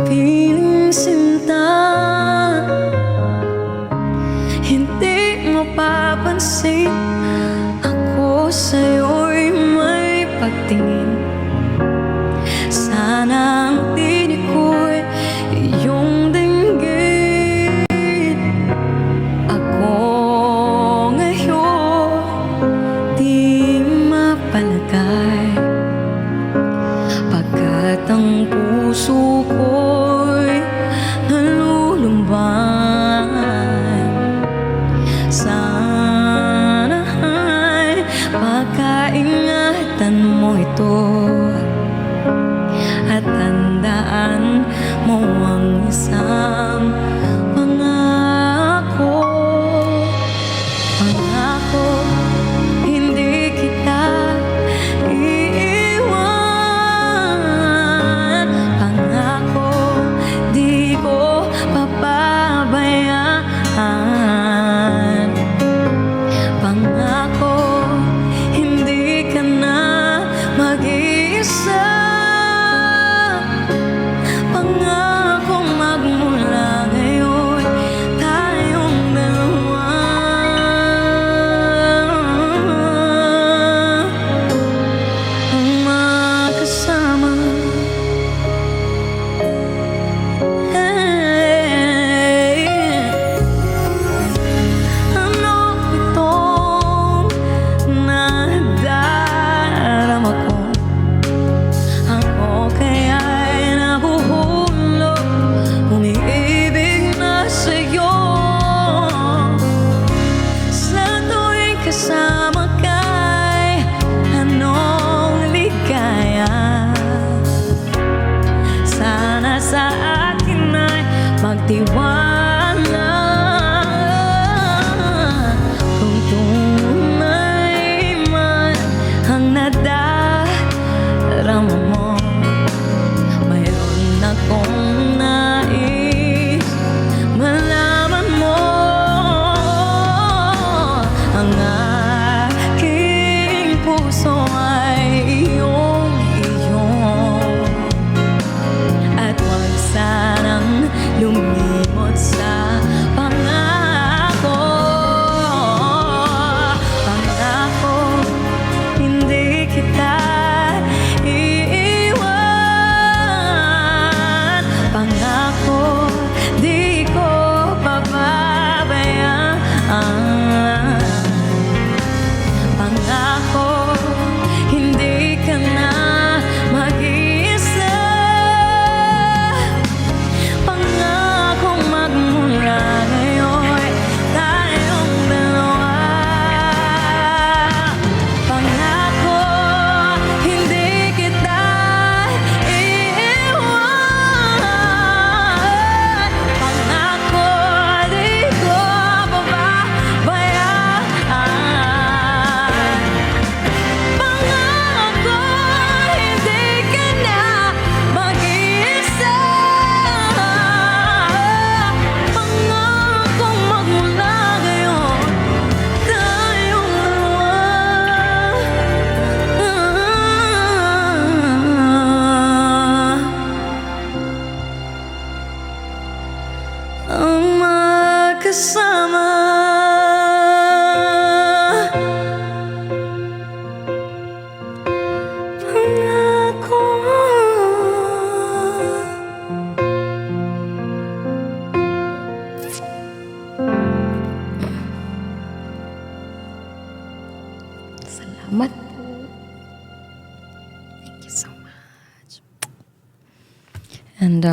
piling sinta. Hindi mapapansin ako sa'yo'y may pagtingin. Sana ang tinig ko'y iyong dinggin. Ako ngayon di mapalagay, pagkat ang puso ko'y nalulumbay. Sana'y pagkaingatan mo ito at tandaan mo ang isang pangako. Pangako, hindi kita iiwan. Pangako, di ko papabayaan. Pangako, hindi ka na mag-iisa. Pangako, magmula ngayon tayong dalawa. Magkasama. Ano itong nadarama ko? Ako kaya'y nahuhulog, umiibig na sa'yo. Sa tuwing kasama ka'y anong ligaya. Sana sa akin ay magtiwala. Kung tunay man ang nadarama mo, mayroon akong nais malaman mo. Ang aking puso ay iyong at huwag sanang lumimot sa pangako. Pangako, hindi kita iiwan. Pangako, di ko pababayaan. Pangako, hindi ka na mag-iisa. Pangako, magmula ngayon tayong dalawa. Pangako, hindi kita iiwan. Pangako, di ko pababayaan. Pangako, hindi ka na mag-iisa. Pangako, magmula ngayon tayong dalawa. Ang magkasama. Pangako. Salamat po. Thank you so much. And